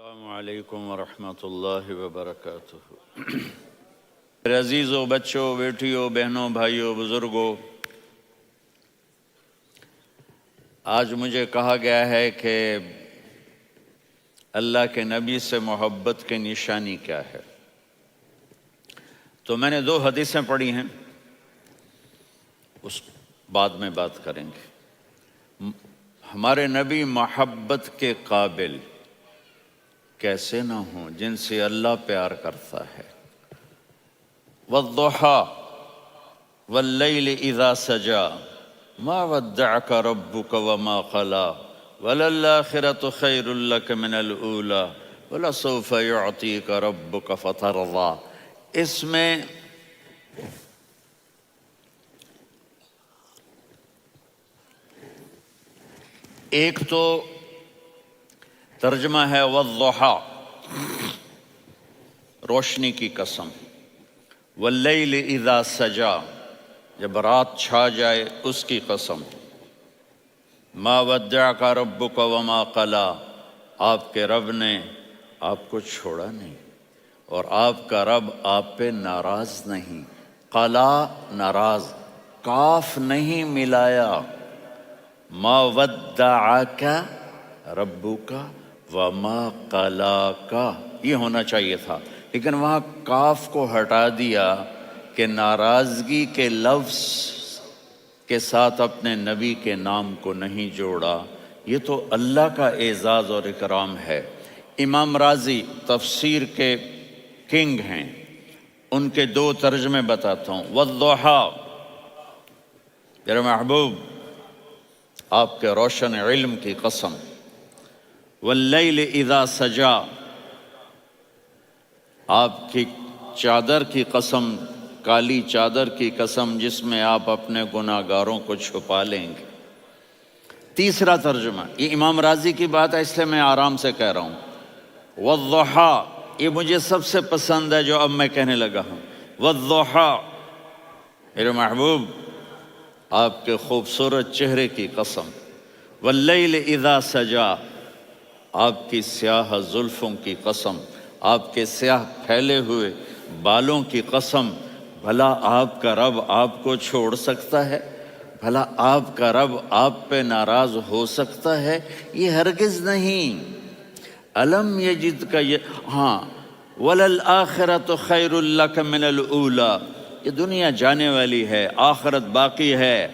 السلام علیکم ورحمۃ اللہ وبرکاتہ۔ میرے عزیزوں، بچوں، بیٹیوں، بہنوں، بھائیوں، بزرگوں، آج مجھے کہا گیا ہے کہ اللہ کے نبی سے محبت کی نشانی کیا ہے، تو میں نے 2 حدیثیں پڑھی ہیں، اس بعد میں بات کریں گے۔ ہمارے نبی محبت کے قابل کیسے نہ ہوں جن سے اللہ پیار کرتا ہے۔ والضحیٰ واللیل اذا سجا ما ودعک ربک وما قلی وللآخرۃ خیر لک من الاولی ولسوف یعطیک ربک فترضی۔ اس میں ایک تو ترجمہ ہے والضحیٰ، روشنی کی قسم، واللیل اذا سجا، جب رات چھا جائے اس کی قسم، ما ودعک ربک وما قلی، آپ کے رب نے آپ کو چھوڑا نہیں اور آپ کا رب آپ پہ ناراض نہیں۔ قلا ناراض، کاف نہیں ملایا۔ ما ودعک ربک وما قلاک، یہ ہونا چاہیے تھا، لیکن وہاں کاف کو ہٹا دیا کہ ناراضگی کے لفظ کے ساتھ اپنے نبی کے نام کو نہیں جوڑا۔ یہ تو اللہ کا اعزاز اور اکرام ہے۔ امام راضی تفسیر کے کنگ ہیں، ان کے 2 ترجمے بتاتا ہوں۔ والضحیٰ، میرے محبوب آپ کے روشن علم کی قسم، واللیل اذا سجا، آپ کی چادر کی قسم، کالی چادر کی قسم جس میں آپ اپنے گناہگاروں کو چھپا لیں گے۔ تیسرا ترجمہ، یہ امام راضی کی بات ہے اس لیے میں آرام سے کہہ رہا ہوں۔ والضحیٰ، یہ مجھے سب سے پسند ہے جو اب میں کہنے لگا ہوں۔ والضحیٰ، میرے محبوب آپ کے خوبصورت چہرے کی قسم، واللیل اذا سجا، آپ کی سیاہ زلفوں کی قسم، آپ کے سیاہ پھیلے ہوئے بالوں کی قسم۔ بھلا آپ کا رب آپ کو چھوڑ سکتا ہے؟ بھلا آپ کا رب آپ پہ ناراض ہو سکتا ہے؟ یہ ہرگز نہیں۔ الم یجد کا ہاں، وللآخرۃ خیر لک من الاولی، یہ دنیا جانے والی ہے، آخرت باقی ہے۔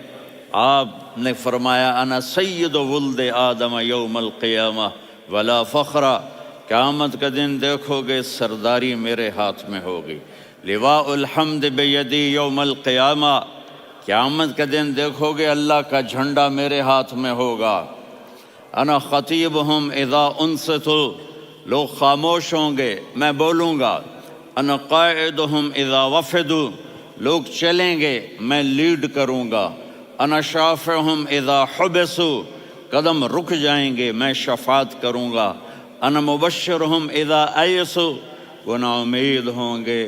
آپ نے فرمایا انا سید ولد آدم یوم القیامہ ولا فخر، قیامت کا دن دیکھو گے سرداری میرے ہاتھ میں ہوگی۔ لواء الحمد بیدی یوم القیامہ، قیامت کا دن دیکھو گے اللہ کا جھنڈا میرے ہاتھ میں ہوگا۔ انا خطیبہم اذا انصتوا، لوگ خاموش ہوں گے میں بولوں گا۔ انا قائدہم اذا وفدوا، لوگ چلیں گے میں لیڈ کروں گا۔ انا شافعہم اذا حبسوا، قدم رک جائیں گے میں شفاعت کروں گا۔ انا مبشرہم اذا ایسوا، وہ نا امید ہوں گے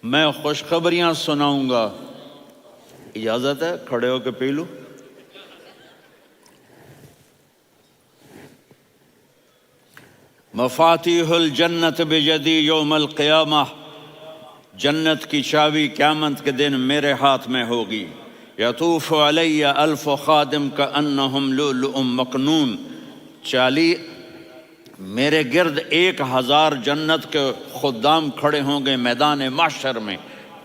میں خوشخبریاں سناؤں گا۔ اجازت ہے کھڑے ہو کے پی لوں؟ مفاتیح الجنت بیدی یوم القیامہ، جنت کی چابی قیامت کے دن میرے ہاتھ میں ہوگی۔ یطوف علی الف خادم کانہم لؤلؤ مکنون، میرے گرد 1000 جنت کے خدام کھڑے ہوں گے میدان محشر میں۔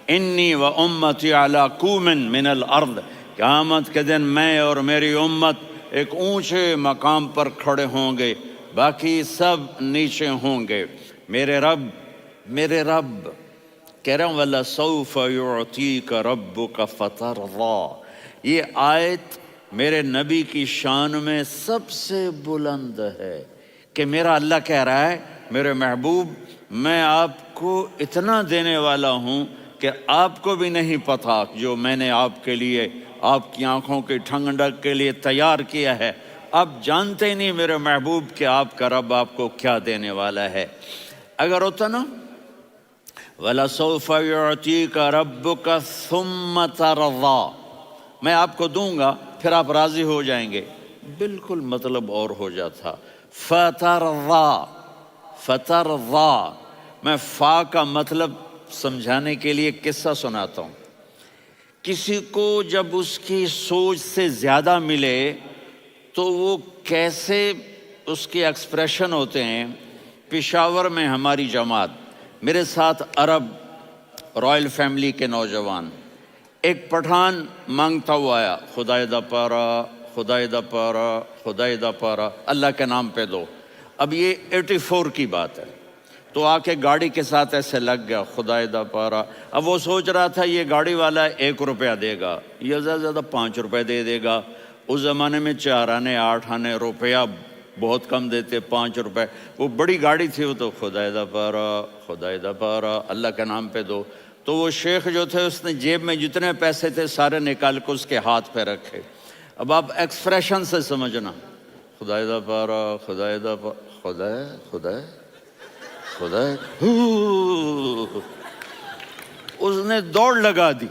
انی و امتی علی کوم من الارض، قیامت کے دن میں اور میری امت ایک اونچے مقام پر کھڑے ہوں گے، باقی سب نیچے ہوں گے۔ میرے رب کہہ رہا ہوں وَلَسَوْفَ يُعْطِيكَ رَبُّكَ فَتَرْضَىٰ، یہ آیت میرے نبی کی شان میں سب سے بلند ہے کہ میرا اللہ کہہ رہا ہے میرے محبوب میں آپ کو اتنا دینے والا ہوں کہ آپ کو بھی نہیں پتا جو میں نے آپ کے لیے، آپ کی آنکھوں کی ٹھنڈک کے لیے تیار کیا ہے۔ آپ جانتے نہیں میرے محبوب کہ آپ کا رب آپ کو کیا دینے والا ہے۔ اگر ہوتا نا وَلَسَوْفَ يُعْطِيكَ رَبُّكَ ثُمَّ تَرْضَىٰ، میں آپ کو دوں گا پھر آپ راضی ہو جائیں گے، بالکل مطلب اور ہو جاتا۔ فَتَرْضَىٰ، فترضا، میں فا کا مطلب سمجھانے کے لیے قصہ سناتا ہوں۔ کسی کو جب اس کی سوچ سے زیادہ ملے تو وہ کیسے اس کے ایکسپریشن ہوتے ہیں۔ پشاور میں ہماری جماعت، میرے ساتھ عرب رائل فیملی کے نوجوان، ایک پٹھان مانگتا ہوا آیا، خدائے دا پارا، خدائے دا پارا، خدائے دا پارا، اللہ کے نام پہ دو۔ اب یہ 84 کی بات ہے، تو آ کے گاڑی کے ساتھ ایسے لگ گیا، خدائے دا پارا۔ اب وہ سوچ رہا تھا یہ گاڑی والا 1 روپیہ دے گا، یہ زیادہ زیادہ 5 روپے دے گا۔ اس زمانے میں 4 آنے 8 آنے روپیہ بہت کم دیتے، 5 روپے، وہ بڑی گاڑی تھی، وہ تو خدائے دا پارا، خدائے دا پارا، اللہ کے نام پہ دو۔ تو وہ شیخ جو تھے اس نے جیب میں جتنے پیسے تھے سارے نکال کے اس کے ہاتھ پہ رکھے۔ اب آپ ایکسپریشن سے سمجھنا، خدائے دا پارا، خدائے دا پارا، خدائے خدائے خدائے، اس نے دوڑ لگا دی۔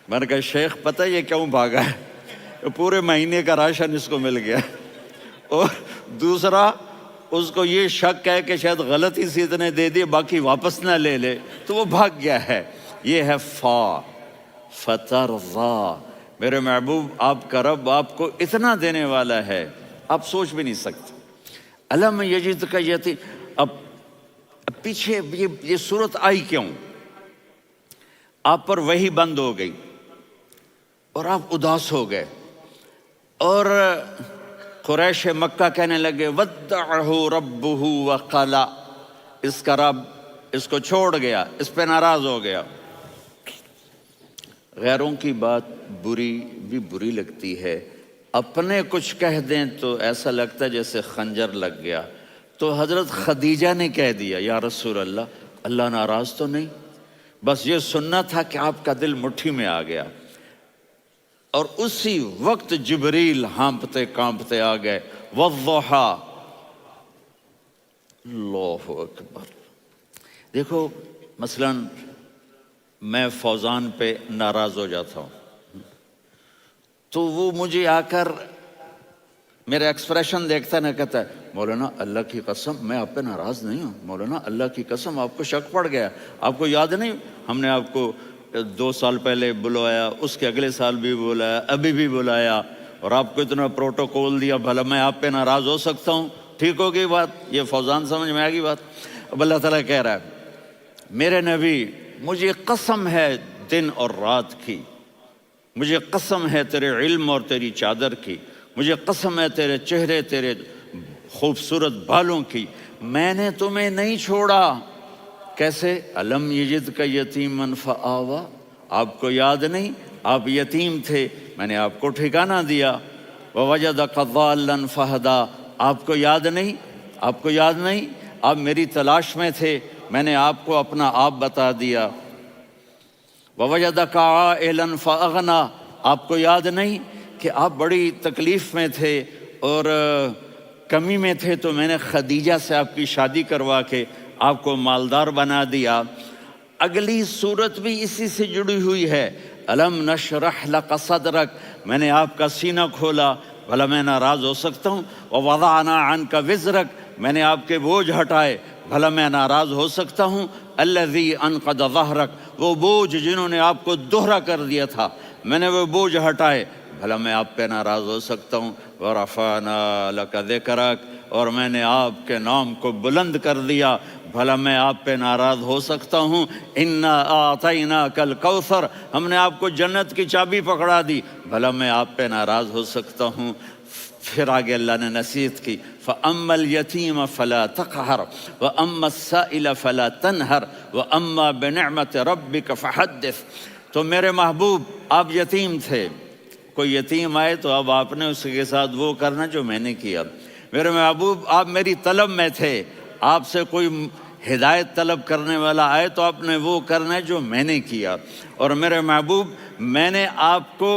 میں نے کہا شیخ پتہ یہ کیوں بھاگا ہے؟ پورے مہینے کا راشن اس کو مل گیا، اور دوسرا اس کو یہ شک ہے کہ شاید غلطی سے اتنے دے دیے باقی واپس نہ لے لے، تو وہ بھاگ گیا ہے۔ یہ ہے فا، فترضا۔ میرے محبوب آپ کا رب آپ کو اتنا دینے والا ہے آپ سوچ بھی نہیں سکتے۔ الم یجدک یتیم، اب پیچھے یہ صورت آئی کیوں؟ آپ پر وحی بند ہو گئی اور آپ اداس ہو گئے، اور قریش مکہ کہنے لگے ودعہ ربہ وقلا، اس کا رب اس کو چھوڑ گیا، اس پہ ناراض ہو گیا۔ غیروں کی بات بری لگتی ہے، اپنے کچھ کہہ دیں تو ایسا لگتا ہے جیسے خنجر لگ گیا۔ تو حضرت خدیجہ نے کہہ دیا یا رسول اللہ، اللہ ناراض تو نہیں؟ بس یہ سننا تھا کہ آپ کا دل مٹھی میں آ گیا۔ اور اسی وقت جبریل ہانپتے کانپتے آ گئے، والضحی، اللہ اکبر۔ دیکھو مثلا میں فوزان پہ ناراض ہو جاتا ہوں تو وہ مجھے آ کر میرا ایکسپریشن دیکھتا ہے، نہ کہتا ہے مولانا اللہ کی قسم میں آپ پہ ناراض نہیں ہوں، مولانا اللہ کی قسم آپ کو شک پڑ گیا، آپ کو یاد نہیں ہم نے آپ کو 2 سال پہلے بلوایا، اس کے اگلے سال بھی بلایا، ابھی بھی بلایا، اور آپ کو اتنا پروٹوکول دیا، بھلا میں آپ پہ ناراض ہو سکتا ہوں؟ ٹھیک ہوگی بات؟ یہ فوزان سمجھ میں آ گئی بات؟ اب اللہ تعالیٰ کہہ رہا ہے میرے نبی مجھے قسم ہے دن اور رات کی، مجھے قسم ہے تیرے علم اور تیری چادر کی، مجھے قسم ہے تیرے چہرے تیرے خوبصورت بالوں کی، میں نے تمہیں نہیں چھوڑا۔ کیسے؟ الم یجدک یتیما فآویٰ، آپ کو یاد نہیں آپ یتیم تھے، میں نے آپ کو ٹھکانہ دیا۔ ووجدک ضالا فہدیٰ، آپ کو یاد نہیں، آپ کو یاد نہیں آپ میری تلاش میں تھے، میں نے آپ کو اپنا آپ بتا دیا۔ ووجدک عائلا فاغنیٰ، آپ کو یاد نہیں کہ آپ بڑی تکلیف میں تھے اور کمی میں تھے، تو میں نے خدیجہ سے آپ کی شادی کروا کے آپ کو مالدار بنا دیا۔ اگلی صورت بھی اسی سے جڑی ہوئی ہے، الم نشرح لک صدرک، میں نے آپ کا سینہ کھولا، بھلا میں ناراض ہو سکتا ہوں؟ ووضعنا عنک وزرک، میں نے آپ کے بوجھ ہٹائے، بھلا میں ناراض ہو سکتا ہوں؟ الذی انقض ظہرک، وہ بوجھ جنہوں نے آپ کو دوہرا کر دیا تھا، میں نے وہ بوجھ ہٹائے، بھلا میں آپ پہ ناراض ہو سکتا ہوں؟ ورفعنا لک ذکرک، اور میں نے آپ کے نام کو بلند کر دیا، بھلا میں آپ پہ ناراض ہو سکتا ہوں؟ انا اعطیناک الکوثر، ہم نے آپ کو جنت کی چابی پکڑا دی، بھلا میں آپ پہ ناراض ہو سکتا ہوں؟ پھر آگے اللہ نے نصیحت کی، فَأَمَّا الْيَتِيمَ فَلَا تَقْهَرْ وَأَمَّا السَّائِلَ فَلَا تَنْهَرْ وَأَمَّا بِنِعْمَةِ رَبِّكَ فَحَدِّثْ۔ تو میرے محبوب آپ یتیم تھے، کوئی یتیم آئے تو اب آپ نے اس کے ساتھ وہ کرنا جو میں نے کیا۔ میرے محبوب آپ میری طلب میں تھے، آپ سے کوئی ہدایت طلب کرنے والا آئے تو آپ نے وہ کرنا ہے جو میں نے کیا۔ اور میرے محبوب میں نے آپ کو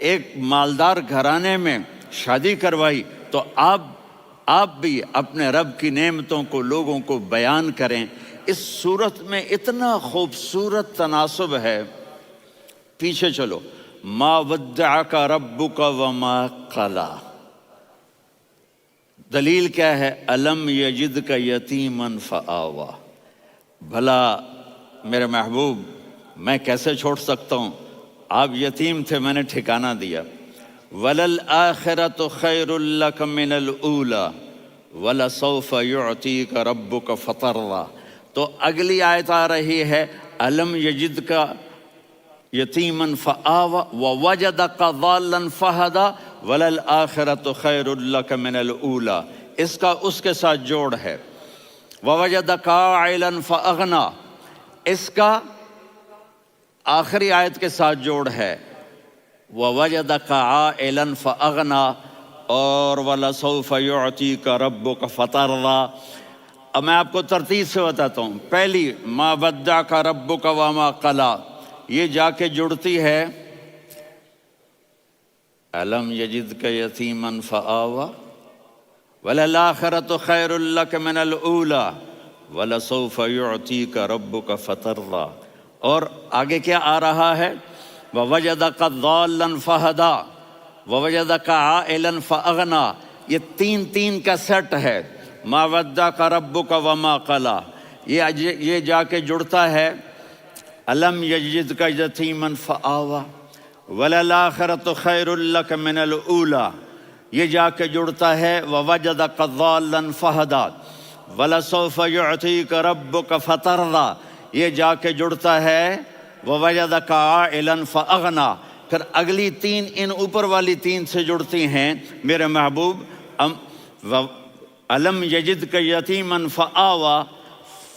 ایک مالدار گھرانے میں شادی کروائی، تو آپ بھی اپنے رب کی نعمتوں کو لوگوں کو بیان کریں۔ اس صورت میں اتنا خوبصورت تناسب ہے، پیچھے چلو، ما ودعک ربک وما قلی، دلیل کیا ہے؟ الم یجد کا یتیمن فآوا، بھلا میرے محبوب میں کیسے چھوڑ سکتا ہوں؟ آپ یتیم تھے، میں نے ٹھکانہ دیا۔ وَلَلْآخِرَةُ خَيْرٌ لَكَ مِنَ الْأُولَى وَلَسَوْفَ يُعْطِيكَ رَبُّكَ فَتَرْضَىٰ۔ تو اگلی آیت آ رہی ہے الم یجد کا یتیمن فآوا ووجدک ضالا فہدا وللآخرۃ خیر لک من الاولی، اس کا اس کے ساتھ جوڑ ہے۔ ووجدک عائلا فاغنا، اس کا آخری آیت کے ساتھ جوڑ ہے ووجدک عائلا فاغنا، اور وَلَسَوْفَ يُعْطِيكَ رَبُّكَ فَتَرْضَىٰ۔ اب میں آپ کو ترتیب سے بتاتا ہوں۔ پہلی مَا وَدَّعَكَ رَبُّكَ وَمَا قَلَىٰ، یہ جا کے جڑتی ہے أَلَمْ يَجِدْكَ يَتِيمًا فَآوَىٰ وَلَلْآخِرَةُ خَيْرٌ لَكَ مِنَ الْأُولَىٰ وَلَسَوْفَ يُعْطِيكَ رَبُّكَ فَتَرْضَىٰ۔ اور آگے کیا آ رہا ہے؟ وَوَجَدَكَ ضَالًّا فَهَدَىٰ وَوَجَدَكَ عَائِلًا فَأَغْنَىٰ، یہ تین کا سیٹ ہے۔ مَا وَدَّعَكَ رَبُّكَ وَمَا قَلَىٰ، یہ جا کے جڑتا ہے الم یجدک یتیما فآوا وللآخرۃ خیر لک من الاولی، یہ جا کے جڑتا ہے ووجدک ضالا فہدا ولسوف یعطیک ربک فترضیٰ، یہ جا کے جڑتا ہے ووجدک عائلا فاغنا۔ پھر اگلی تین ان اوپر والی تین سے جڑتی ہیں میرے محبوب۔ الم یجدک یتیما فآوا،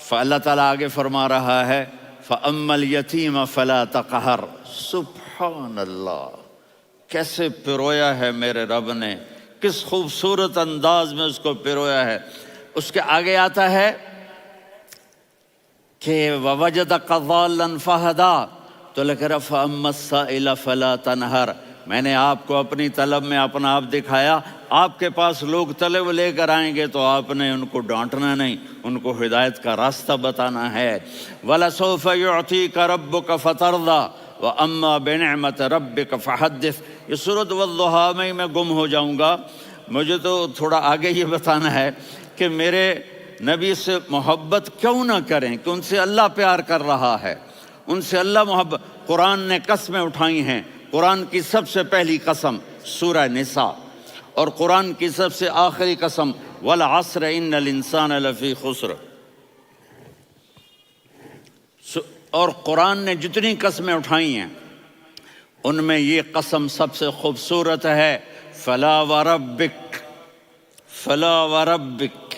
فاللہ تعالیٰ آگے فرما رہا ہے فَأَمَّا الْيَتِيمَ فَلَا تَقْهَرْ۔ سبحان اللہ، کیسے پرویا ہے میرے رب نے، کس خوبصورت انداز میں اس کو پرویا ہے۔ اس کے آگے آتا ہے کہ وَوَجَدَكَ ضَالًّا فَهَدَىٰ، تو لکھ رہا فَأَمَّا السَّائِلَ فَلَا تَنْهَرْ، میں نے آپ کو اپنی طلب میں اپنا آپ دکھایا۔ آپ کے پاس لوگ طلب لے کر آئیں گے تو آپ نے ان کو ڈانٹنا نہیں، ان کو ہدایت کا راستہ بتانا ہے۔ وَلَسَوْفَ يُعْطِيكَ رَبُّكَ فَتَرْضَىٰ وَأَمَّا بِنِعْمَةِ رَبِّكَ فَحَدِّثْ۔ یہ سورۃ والضحیٰ میں گم ہو جاؤں گا، مجھے تو تھوڑا آگے یہ بتانا ہے کہ میرے نبی سے محبت کیوں نہ کریں، کہ ان سے اللہ پیار کر رہا ہے، ان سے اللہ محبت۔ قرآن نے قسمیں اٹھائی ہیں، قرآن کی سب سے پہلی قسم سورہ نساء، اور قرآن کی سب سے آخری قسم والعصر ان الانسان لفی خسر۔ اور قرآن نے جتنی قسمیں اٹھائی ہیں ان میں یہ قسم سب سے خوبصورت ہے، فلا وربک فلا وربک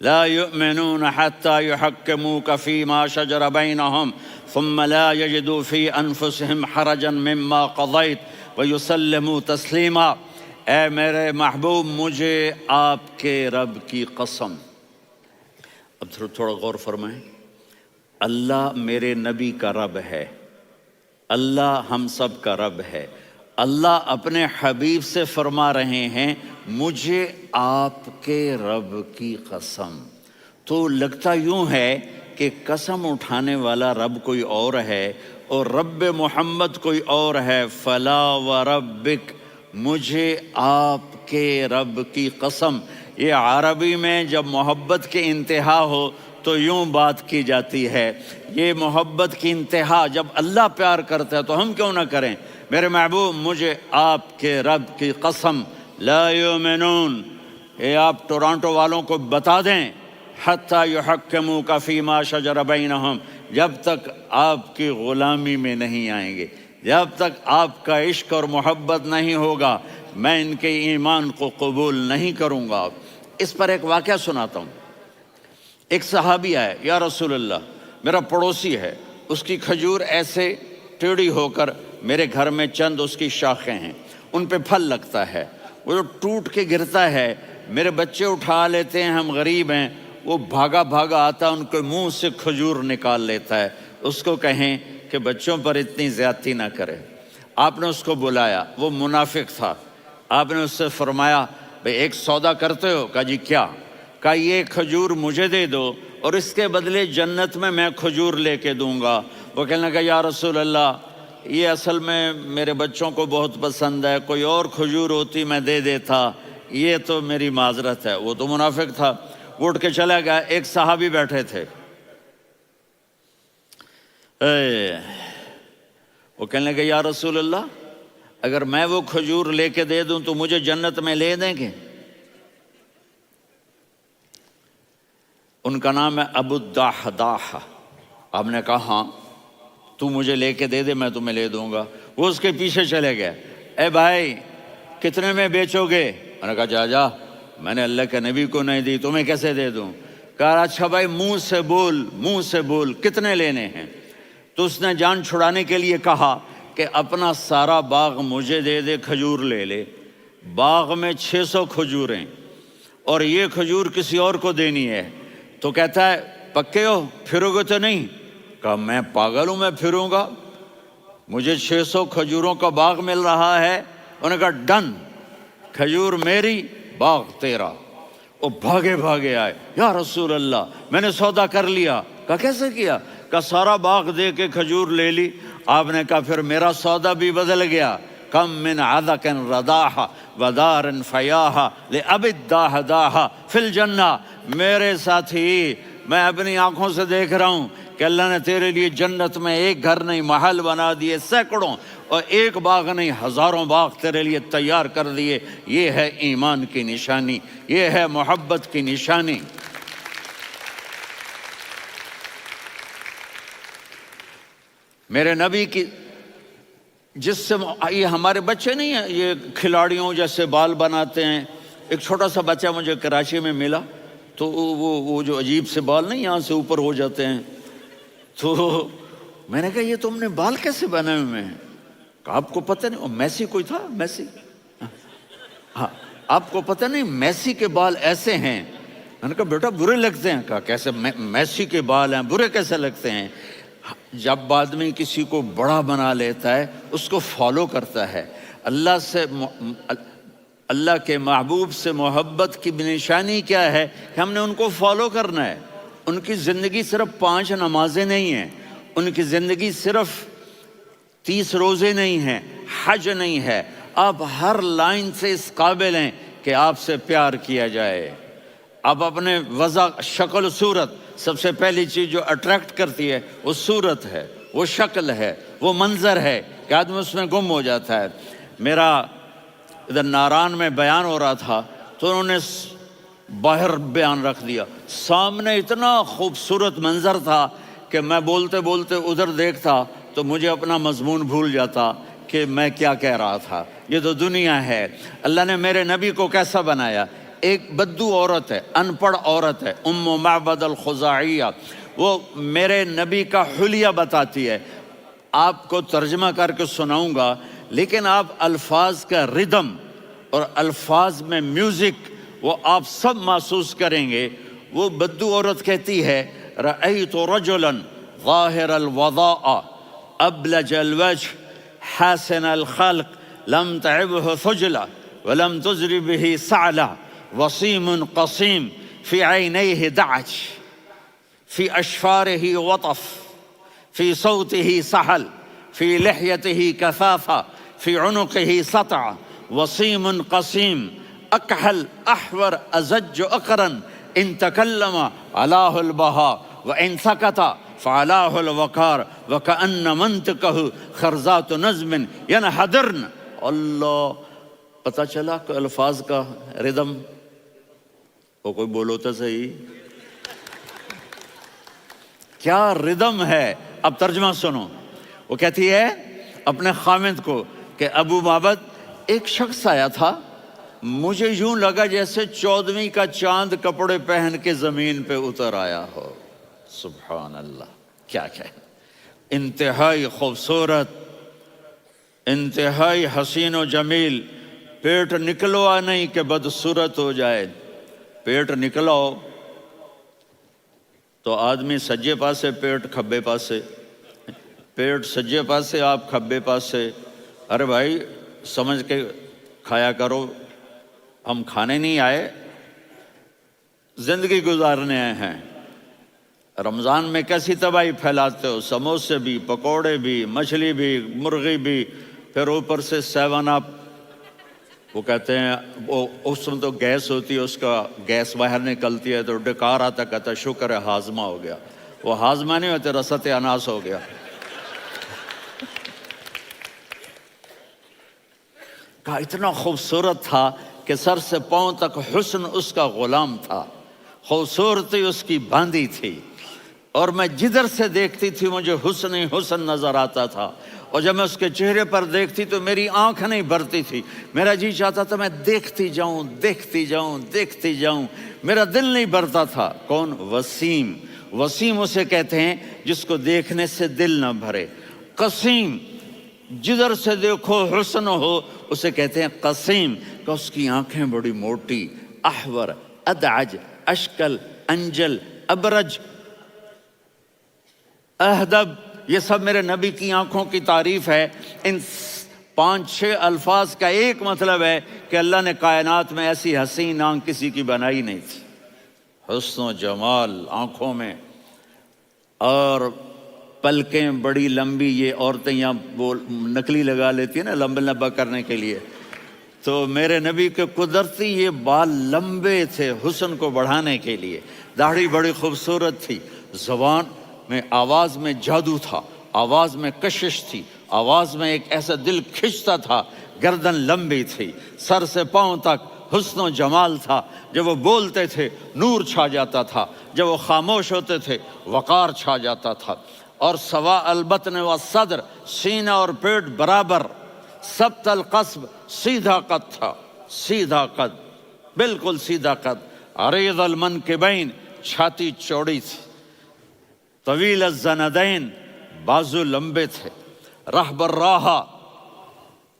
لا يؤمنون حتى يحكموك فيما شجر بينهم ثم لا يجدوا في أنفسهم حرجا مما قضيت ويسلموا تسلیما۔ اے میرے محبوب، مجھے آپ کے رب کی قسم۔ اب تھوڑا غور فرمائیں، اللہ میرے نبی کا رب ہے، اللہ ہم سب کا رب ہے۔ اللہ اپنے حبیب سے فرما رہے ہیں مجھے آپ کے رب کی قسم۔ تو لگتا یوں ہے کہ قسم اٹھانے والا رب کوئی اور ہے اور رب محمد کوئی اور ہے۔ فلا وربک، مجھے آپ کے رب کی قسم۔ یہ عربی میں جب محبت کی انتہا ہو تو یوں بات کی جاتی ہے، یہ محبت کی انتہا جب اللہ پیار کرتا ہے تو ہم کیوں نہ کریں۔ میرے محبوب، مجھے آپ کے رب کی قسم، لا یؤمنون، یہ آپ ٹورانٹو والوں کو بتا دیں، حتی یحکموک فیما شجر بینہم، جب تک آپ کی غلامی میں نہیں آئیں گے، جب تک آپ کا عشق اور محبت نہیں ہوگا، میں ان کے ایمان کو قبول نہیں کروں گا۔ اس پر ایک واقعہ سناتا ہوں۔ ایک صحابی آئے، یا رسول اللہ، میرا پڑوسی ہے، اس کی کھجور ایسے ٹیڑھی ہو کر میرے گھر میں چند اس کی شاخیں ہیں، ان پہ پھل لگتا ہے، وہ جو ٹوٹ کے گرتا ہے، میرے بچے اٹھا لیتے ہیں، ہم غریب ہیں، وہ بھاگا بھاگا آتا ہے، ان کے منہ سے کھجور نکال لیتا ہے۔ اس کو کہیں کہ بچوں پر اتنی زیادتی نہ کرے۔ آپ نے اس کو بلایا، وہ منافق تھا، آپ نے اس سے فرمایا بھئی ایک سودا کرتے ہو؟ کہا جی کیا؟ کہا یہ کھجور مجھے دے دو اور اس کے بدلے جنت میں کھجور لے کے دوں گا۔ وہ کہنے لگا یا رسول اللہ، یہ اصل میں میرے بچوں کو بہت پسند ہے، کوئی اور کھجور ہوتی میں دے دیتا، یہ تو میری معذرت ہے۔ وہ تو منافق تھا، وہ اٹھ کے چلا گیا۔ ایک صحابی بیٹھے تھے، وہ کہنے لگے یا رسول اللہ، اگر میں وہ کھجور لے کے دے دوں تو مجھے جنت میں لے دیں گے؟ ان کا نام ہے ابو الدحداح۔ آپ نے کہا ہاں، تو مجھے لے کے دے دے، میں تمہیں لے دوں گا۔ وہ اس کے پیچھے چلے گئے، اے بھائی کتنے میں بیچو گے؟ میں نے کہا جا میں نے اللہ کے نبی کو نہیں دی، تمہیں کیسے دے دوں؟ کہا اچھا بھائی منہ سے بول کتنے لینے ہیں؟ تو اس نے جان چھڑانے کے لیے کہا کہ اپنا سارا باغ مجھے دے دے، کھجور لے لے۔ باغ میں 600 کھجوریں اور یہ کھجور کسی اور کو دینی ہے۔ تو کہتا ہے پکے ہو، پھرو گے تو نہیں؟ کہا میں پاگل ہوں، میں پھروں گا؟ مجھے 600 کھجوروں کا باغ مل رہا ہے۔ انہوں نے کہا ڈن، کھجور میری، باغ تیرا۔ وہ بھاگے آئے، یا رسول اللہ میں نے سودا کر لیا۔ کہا کیسے کیا؟ کہا سارا باغ دے کے کھجور لے لی۔ آپ نے کہا پھر میرا سودا بھی بدل گیا۔ کم من عذق رداح ودار فیاح لأبی الدحداح فی الجنہ۔ میرے ساتھی، میں اپنی آنکھوں سے دیکھ رہا ہوں کہ اللہ نے تیرے لیے جنت میں ایک گھر نہیں محل بنا دیے سینکڑوں، اور ایک باغ نہیں ہزاروں باغ تیرے لیے تیار کر دیے۔ یہ ہے ایمان کی نشانی، یہ ہے محبت کی نشانی۔ میرے نبی کی جس سے یہ ہمارے بچے نہیں ہیں، یہ کھلاڑیوں جیسے بال بناتے ہیں۔ ایک چھوٹا سا بچہ مجھے کراچی میں ملا، تو وہ جو عجیب سے بال نہیں یہاں سے اوپر ہو جاتے ہیں، تو میں نے کہا یہ تم نے بال کیسے بنائے ہوئے ہیں؟ کہا آپ کو پتہ نہیں؟ میسی کوئی تھا، میسی، ہاں آپ کو پتہ نہیں میسی کے بال ایسے ہیں؟ میں نے کہا بیٹا برے لگتے ہیں۔ کہا کیسے؟ میسی کے بال ہیں برے کیسے لگتے ہیں؟ جب آدمی کسی کو بڑا بنا لیتا ہے اس کو فالو کرتا ہے۔ اللہ کے محبوب سے محبت کی نشانی کیا ہے کہ ہم نے ان کو فالو کرنا ہے۔ ان کی زندگی صرف 5 نمازیں نہیں ہیں، ان کی زندگی صرف 30 روزے نہیں ہیں، حج نہیں ہے۔ آپ ہر لائن سے اس قابل ہیں کہ آپ سے پیار کیا جائے۔ آپ اپنے وضع، شکل و صورت، سب سے پہلی چیز جو اٹریکٹ کرتی ہے وہ صورت ہے، وہ شکل ہے، وہ منظر ہے کہ آدمی اس میں گم ہو جاتا ہے۔ میرا ادھر ناران میں بیان ہو رہا تھا تو انہوں نے باہر بیان رکھ دیا، سامنے اتنا خوبصورت منظر تھا کہ میں بولتے بولتے ادھر دیکھتا تو مجھے اپنا مضمون بھول جاتا کہ میں کیا کہہ رہا تھا۔ یہ تو دنیا ہے۔ اللہ نے میرے نبی کو کیسا بنایا؟ ایک بدو عورت ہے، ان پڑھ عورت ہے، ام معبد الخزاعیہ، وہ میرے نبی کا حلیہ بتاتی ہے۔ آپ کو ترجمہ کر کے سناؤں گا، لیکن آپ الفاظ کا ردم اور الفاظ میں میوزک وہ آپ سب محسوس کریں گے۔ وہ بدو عورت کہتی ہے رأیت رجلا ظاہر الوضاء ابلج الوجه حاسن الخلق لم تعبه ثجلة ولم تزر به سعلة وصيم قصيم في عينيه دعج في أشفاره وطف في صوته سحل في لحيته كثافة في عنقه سطع وصيم قصيم أكحل أحور أزج أقرن إن تكلم علاه البهاء وإن سكت فعلاه الوقار وكأن منطقه خرزات نظم ينحدرن۔ اللہ، پتہ چلا کہ الفاظ کا ردم، وہ کوئی بولو تو صحیح، کیا ردم ہے۔ اب ترجمہ سنو۔ وہ کہتی ہے اپنے خامد کو کہ ابو معبد، ایک شخص آیا تھا، مجھے یوں لگا جیسے 14ویں کا چاند کپڑے پہن کے زمین پہ اتر آیا ہو۔ سبحان اللہ، کیا انتہائی خوبصورت، انتہائی حسین و جمیل۔ پیٹ نکلوا نہیں کہ بدصورت ہو جائے۔ پیٹ نکلاؤ تو آدمی سجے پاسے پیٹ، کھبے پاسے پیٹ، سجے پاسے آپ کھبے پاسے۔ ارے بھائی سمجھ کے کھایا کرو، ہم کھانے نہیں آئے، زندگی گزارنے آئے ہیں۔ رمضان میں کیسی تباہی پھیلاتے ہو، سموسے بھی، پکوڑے بھی، مچھلی بھی، مرغی بھی، پھر اوپر سے 7 اپ۔ وہ کہتے ہیں وہ اس میں تو گیس ہوتی ہے، اس کا گیس باہر نکلتی ہے تو ڈکار آتا، کہتا ہے شکر ہے ہاضمہ ہو گیا. وہ ہاضمہ نہیں ہوتے، رسط اناس ہو گیا. کہا اتنا خوبصورت تھا کہ سر سے پاؤں تک حسن اس کا غلام تھا، خوبصورتی اس کی باندھی تھی، اور میں جدھر سے دیکھتی تھی مجھے حسن ہی حسن نظر آتا تھا. اور جب میں اس کے چہرے پر دیکھتی تو میری آنکھ نہیں بھرتی تھی، میرا جی چاہتا تھا میں دیکھتی جاؤں دیکھتی جاؤں دیکھتی جاؤں، میرا دل نہیں بھرتا تھا. کون؟ وسیم. وسیم اسے کہتے ہیں جس کو دیکھنے سے دل نہ بھرے. قسیم، جدھر سے دیکھو حسن ہو، اسے کہتے ہیں قسیم، کہ اس کی آنکھیں بڑی موٹی، احور، ادعج، اشکل، انجل، ابرج، اہدب، یہ سب میرے نبی کی آنکھوں کی تعریف ہے. ان 5-6 الفاظ کا ایک مطلب ہے کہ اللہ نے کائنات میں ایسی حسین آنکھ کسی کی بنائی نہیں تھی. حسن و جمال آنکھوں میں، اور پلکیں بڑی لمبی. یہ عورتیں یہاں وہ نکلی لگا لیتی ہیں نا لمبا لمبا کرنے کے لیے، تو میرے نبی کے قدرتی یہ بال لمبے تھے حسن کو بڑھانے کے لیے. داڑھی بڑی خوبصورت تھی. زبان میں، آواز میں جادو تھا، آواز میں کشش تھی، آواز میں ایک ایسا دل کھنچتا تھا. گردن لمبی تھی، سر سے پاؤں تک حسن و جمال تھا. جب وہ بولتے تھے نور چھا جاتا تھا، جب وہ خاموش ہوتے تھے وقار چھا جاتا تھا. اور سوا البطن و صدر، سینہ اور پیٹ برابر، سبت القصب، سیدھا قد تھا، سیدھا قد، بالکل سیدھا قد. عریض المنکبین، چھاتی چوڑی تھی. طویل الزندین، بازو لمبے تھے. رحب الراحہ،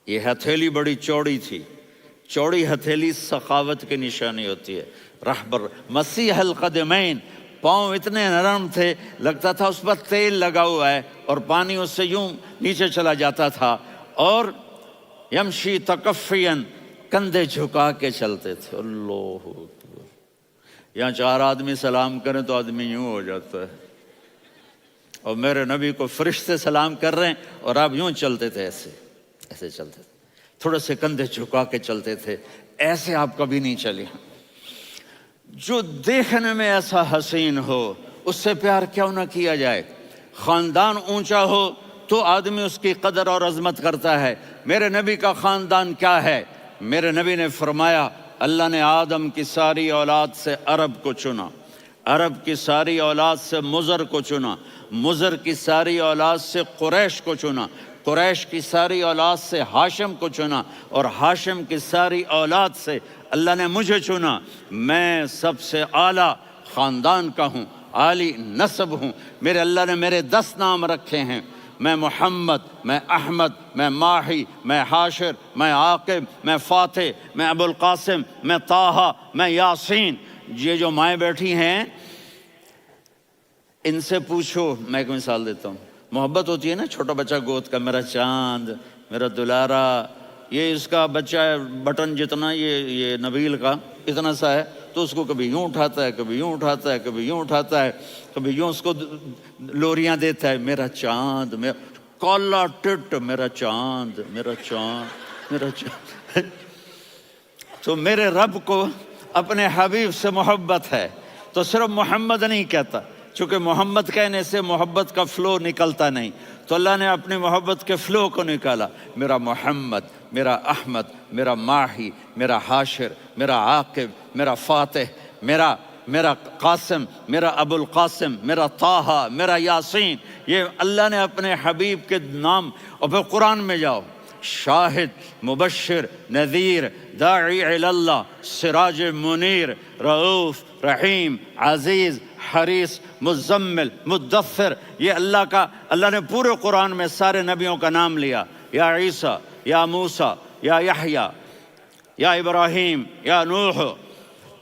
یہ ہتھیلی بڑی چوڑی تھی. چوڑی ہتھیلی سخاوت کی نشانی ہوتی ہے. رحب مسیح القدمین، پاؤں اتنے نرم تھے لگتا تھا اس پر تیل لگا ہوا ہے، اور پانی اس سے یوں نیچے چلا جاتا تھا. اور یمشی تکفین، کندھے جھکا کے چلتے تھے. اللہ اکبر. یہاں 4 آدمی سلام کریں تو آدمی یوں ہو جاتا ہے، اور میرے نبی کو فرشتے سلام کر رہے ہیں اور آپ یوں چلتے تھے، ایسے ایسے چلتے تھے، تھوڑے سے کندھے جھکا کے چلتے تھے. ایسے آپ کبھی نہیں چلے. جو دیکھنے میں ایسا حسین ہو اس سے پیار کیوں نہ کیا جائے. خاندان اونچا ہو تو آدمی اس کی قدر اور عظمت کرتا ہے. میرے نبی کا خاندان کیا ہے؟ میرے نبی نے فرمایا اللہ نے آدم کی ساری اولاد سے عرب کو چنا، عرب کی ساری اولاد سے مضر کو چنا، مضر کی ساری اولاد سے قریش کو چنا، قریش کی ساری اولاد سے ہاشم کو چنا، اور ہاشم کی ساری اولاد سے اللہ نے مجھے چنا. میں سب سے اعلیٰ خاندان کا ہوں، عالی نسب ہوں. میرے اللہ نے میرے 10 نام رکھے ہیں. میں محمد، میں احمد، میں ماہی، میں حاشر، میں عاقب، میں فاتح، میں ابو القاسم، میں طٰہٰ، میں یاسین. یہ جو مائیں بیٹھی ہیں ان سے پوچھو. میں ایک مثال دیتا ہوں. محبت ہوتی ہے نا، چھوٹا بچہ گود کا، میرا چاند، میرا دلارا. یہ اس کا بچہ بٹن جتنا، یہ نبیل کا اتنا سا ہے، تو اس کو کبھی یوں اٹھاتا ہے، کبھی یوں اٹھاتا ہے، کبھی یوں اٹھاتا ہے، کبھی یوں اس کو لوریاں دیتا ہے. میرا چاند، میرا کالا ٹٹ، میرا چاند، میرا چاند، میرا چاند. تو میرے رب کو اپنے حبیب سے محبت ہے تو صرف محمد نہیں کہتا، چونکہ محمد کہنے سے محبت کا فلو نکلتا نہیں، تو اللہ نے اپنی محبت کے فلو کو نکالا. میرا محمد، میرا احمد، میرا ماہی، میرا حاشر، میرا عاقب، میرا فاتح، میرا قاسم، میرا ابو القاسم، میرا طٰہٰ، میرا یاسین. یہ اللہ نے اپنے حبیب کے نام. اور پھر قرآن میں جاؤ، شاہد، مبشر، نذیر، داعی الی اللہ، سراج منیر، رؤوف، رحیم، عزیز، حریص، مزمل، مدثر. یہ اللہ نے پورے قرآن میں سارے نبیوں کا نام لیا. یا عیسیٰ، یا موسیٰ، یا یحییٰ، یا ابراہیم، یا نوح،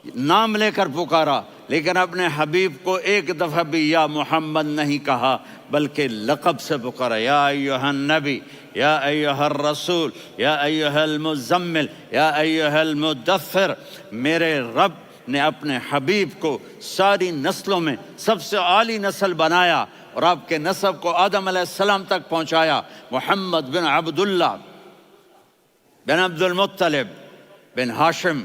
نام لے کر پکارا. لیکن اپنے حبیب کو ایک دفعہ بھی یا محمد نہیں کہا، بلکہ لقب سے پکارا. یا ایھا النبی، یا ایھا الرسول، یا ایھا المزمل، یا ایھا المدثر. میرے رب نے اپنے حبیب کو ساری نسلوں میں سب سے عالی نسل بنایا، اور آپ کے نسب کو آدم علیہ السلام تک پہنچایا. محمد بن عبداللہ بن عبد المطلب بن ہاشم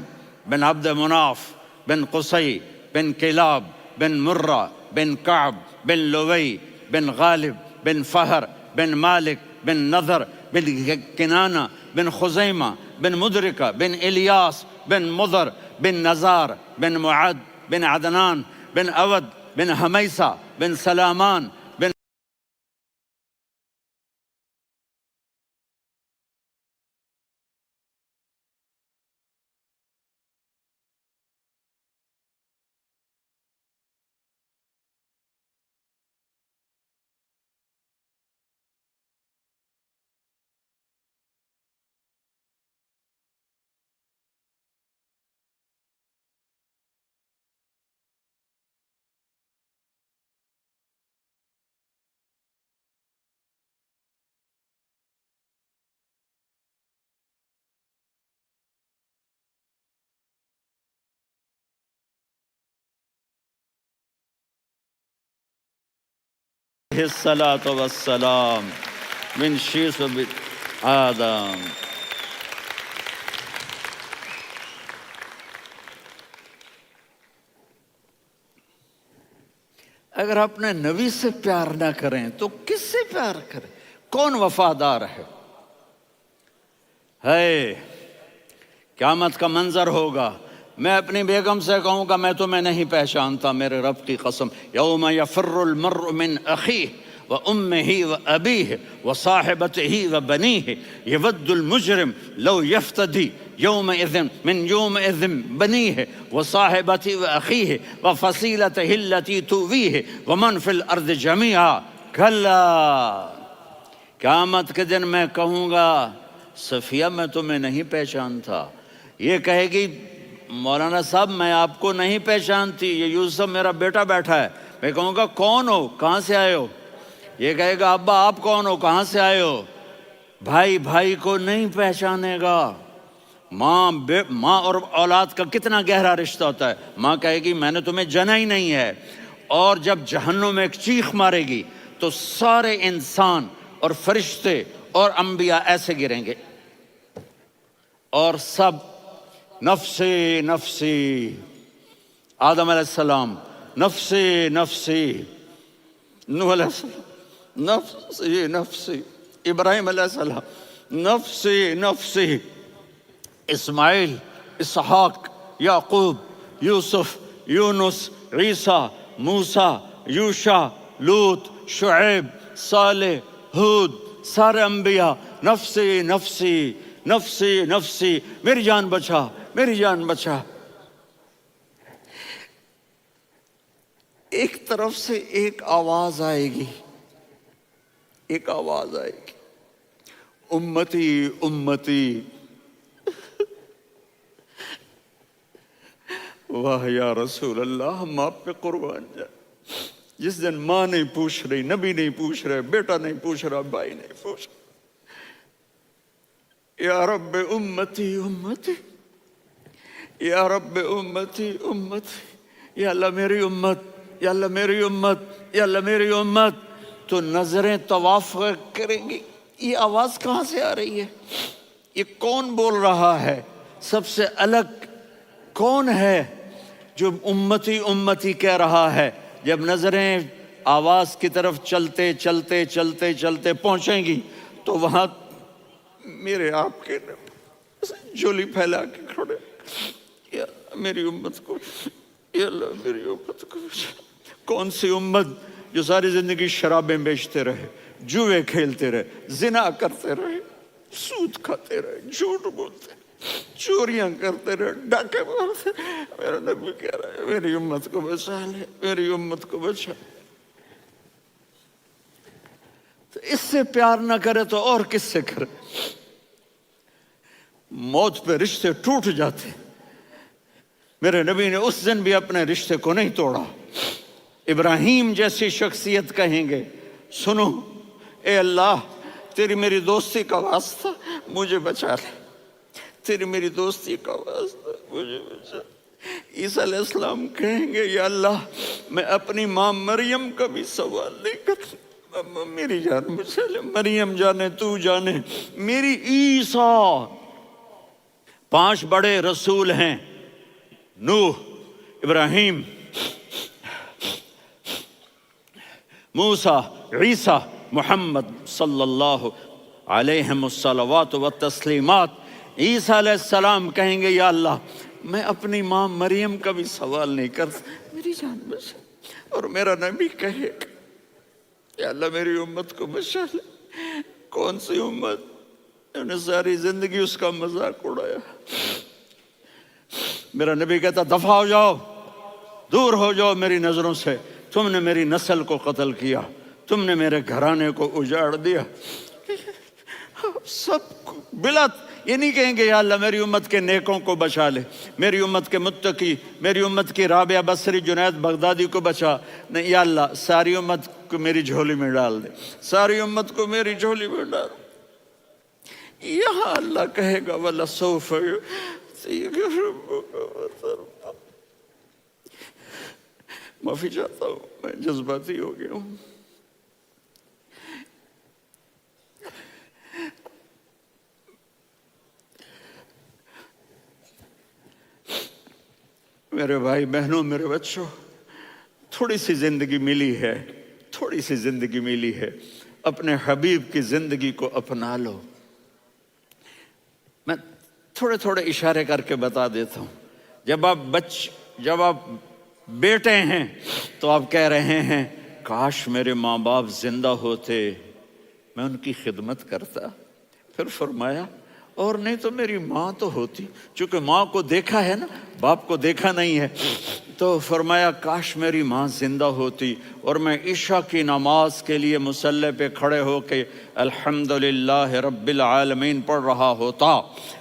بن عبد مناف بن قصی بن کلاب بن مرہ بن کعب بن لوی بن غالب بن فہر بن مالک بن نضر بن کنانہ بن خزیمہ بن مدرکہ بن الیاس بن مضر بن نزار بن معد بن عدنان بن اود بن حمیسہ بن سلامان بن الصلاة والسلام من شیث آدم. اگر اپنے نبی سے پیار نہ کریں تو کس سے پیار کریں؟ کون وفادار ہے؟ قیامت کا منظر ہوگا، میں اپنی بیگم سے کہوں گا میں تمہیں نہیں پہچانتا، میرے رب کی قسم، یوم یفر المرء من اخیہ وامہ وابیہ وصاحبتہ وبنیہ یود المجرم لو یفتدی یومئذ من یومئذ بنیہ وصاحبتہ واخیہ وفصیلتہ التی تؤویہ ومن فی الارض جمیعا کلا. قیامت کے دن میں کہوں گا صفیہ میں تمہیں نہیں پہچانتا، یہ کہے گی مولانا صاحب میں آپ کو نہیں پہچانتی، یہ یوسف میرا بیٹا بیٹھا ہے. میں کہوں گا کون ہو، کہاں سے آئے ہو؟ یہ کہے گا ابا آپ کون ہو، کہاں سے آئے ہو؟ بھائی بھائی کو نہیں پہچانے گا. ماں اور اولاد کا کتنا گہرا رشتہ ہوتا ہے. ماں کہے گی میں نے تمہیں جنا ہی نہیں ہے. اور جب جہنم میں ایک چیخ مارے گی تو سارے انسان اور فرشتے اور انبیاء ایسے گریں گے اور سب نفسی نفسی. آدم علیہ السلام نفسی نفسی، نوح علیہ السلام نفسی نفسی، ابراہیم علیہ السلام نفسی نفسی، اسماعیل، اسحاق، یعقوب، یوسف، یونس، عیسیٰ، موسیٰ، یوشع، لوط، شعیب، صالح، ہود، سارے انبیاء نفسی نفسی نفسی نفسی، میری جان بچا میری جان بچا. ایک طرف سے ایک آواز آئے گی، ایک آواز آئے گی، امتی امتی. واہ یا رسول اللہ، ہم آپ پہ قربان جائیں. جس دن ماں نہیں پوچھ رہی، نبی نہیں پوچھ رہے، بیٹا نہیں پوچھ رہا، بھائی نہیں پوچھ رہا، یا رب امتی امتی، یا رب امتی امتی، یا اللہ میری امت، یا اللہ میری امت، یا اللہ میری امت. تو نظریں طواف کریں گی، یہ آواز کہاں سے آ رہی ہے؟ یہ کون بول رہا ہے؟ سب سے الگ کون ہے جو امتی امتی کہہ رہا ہے؟ جب نظریں آواز کی طرف چلتے چلتے چلتے چلتے پہنچیں گی تو وہاں میرے آپ کے جولی پھیلا کے کھڑے، یا میری امت کو، یا اللہ میری امت کو. کون سی امت جو ساری زندگی شرابیں بیچتے رہے، جوئے کھیلتے رہے، زنا کرتے رہے، سود کھاتے رہے، جھوٹ بولتے، چوریاں کرتے رہے، ڈاکے مارتے. میرا نبی کہہ رہا ہے میری امت کو بچا لے، میری امت کو بچا. تو اس سے پیار نہ کرے تو اور کس سے کرے؟ موت پہ رشتے ٹوٹ جاتے. میرے نبی نے اس دن بھی اپنے رشتے کو نہیں توڑا. ابراہیم جیسی شخصیت کہیں گے سنو اے اللہ تیری میری دوستی کا واسطہ مجھے بچا لے، تیری میری دوستی کا واسطہ مجھے بچا. عیسیٰ علیہ السلام کہیں گے یا اللہ میں اپنی ماں مریم کا بھی سوال نہیں کرتا، میری جان بچا لے. مریم جانے تو جانے، میری عیسیٰ 5 بڑے رسول ہیں، نوح، ابراہیم، موسیٰ، عیسیٰ، محمد صلی اللہ علیہ الصلوات والتسلیمات۔ عیسیٰ علیہ السلام کہیں گے یا اللہ میں اپنی ماں مریم کا بھی سوال نہیں کرتا، میری جان بچا۔ اور میرا نبی کہے گا یا اللہ میری امت کو بچا لے۔ کون سی امت؟ انہوں نے ساری زندگی اس کا مذاق اڑایا۔ میرا نبی کہتا دفع ہو جاؤ، دور ہو جاؤ میری نظروں سے، تم نے میری نسل کو قتل کیا، تم نے میرے گھرانے کو اجاڑ دیا۔ سب بلا یہ نہیں کہیں گے یا اللہ میری امت کے نیکوں کو بچا لے، میری امت کے متقی، میری امت کی رابعہ بصری، جنید بغدادی کو بچا، نہیں یا اللہ ساری امت کو میری جھولی میں ڈال دے، ساری امت کو میری جھولی میں ڈال۔ یہاں اللہ کہے گا وَلَسَوْفَ يُعْطِيكَ رَبُّكَ فَتَرْضَىٰ۔ معافی چاہتا ہوں، میں جذباتی ہو گیا ہوں۔ میرے بھائی بہنوں، میرے بچوں، تھوڑی سی زندگی ملی ہے، تھوڑی سی زندگی ملی ہے، اپنے حبیب کی زندگی کو اپنا لو۔ میں تھوڑے تھوڑے اشارے کر کے بتا دیتا ہوں۔ جب آپ بیٹے ہیں تو آپ کہہ رہے ہیں کاش میرے ماں باپ زندہ ہوتے، میں ان کی خدمت کرتا۔ پھر فرمایا اور نہیں تو میری ماں تو ہوتی، چونکہ ماں کو دیکھا ہے نا، باپ کو دیکھا نہیں ہے، تو فرمایا کاش میری ماں زندہ ہوتی اور میں عشاء کی نماز کے لیے مصلی پہ کھڑے ہو کے الحمدللہ رب العالمین پڑھ رہا ہوتا،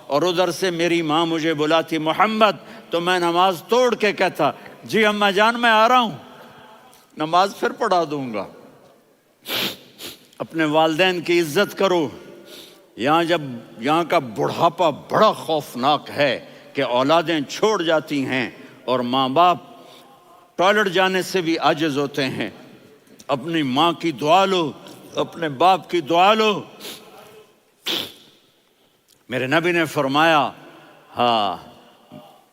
اور ادھر سے میری ماں مجھے بلاتی محمد، تو میں نماز توڑ کے کہتا جی اماں جان میں آ رہا ہوں، نماز پھر پڑھا دوں گا۔ اپنے والدین کی عزت کرو۔ یہاں کا بڑھاپا بڑا خوفناک ہے کہ اولادیں چھوڑ جاتی ہیں اور ماں باپ ٹوائلٹ جانے سے بھی عاجز ہوتے ہیں۔ اپنی ماں کی دعا لو، اپنے باپ کی دعا لو۔ میرے نبی نے فرمایا ہاں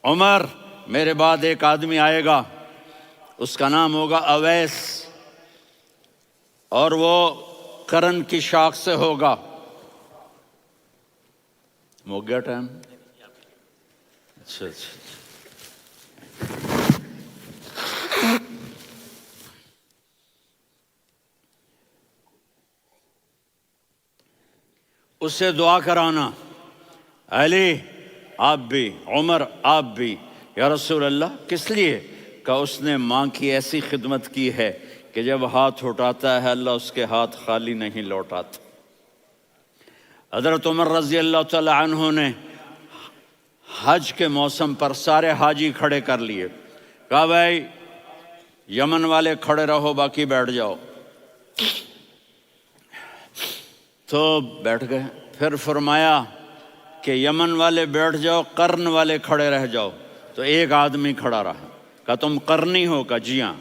عمر میرے بعد ایک آدمی آئے گا، اس کا نام ہوگا اویس، اور وہ قرن کی شاخ سے ہوگا۔ ہو گیا ٹائم؟ اچھا اس سے دعا کرانا، علی آپ بھی، عمر آپ بھی، یا رسول اللہ کس لیے؟ کہ اس نے ماں کی ایسی خدمت کی ہے کہ جب ہاتھ اٹھاتا ہے اللہ اس کے ہاتھ خالی نہیں لوٹاتا۔ حضرت عمر رضی اللہ تعالی عنہ نے حج کے موسم پر سارے حاجی کھڑے کر لیے، کہا بھائی یمن والے کھڑے رہو باقی بیٹھ جاؤ، تو بیٹھ گئے۔ پھر فرمایا کہ یمن والے بیٹھ جاؤ، قرن والے کھڑے رہ جاؤ، تو ایک آدمی کھڑا رہا۔ کہا تم قرنی ہو؟ کہا جی ہاں۔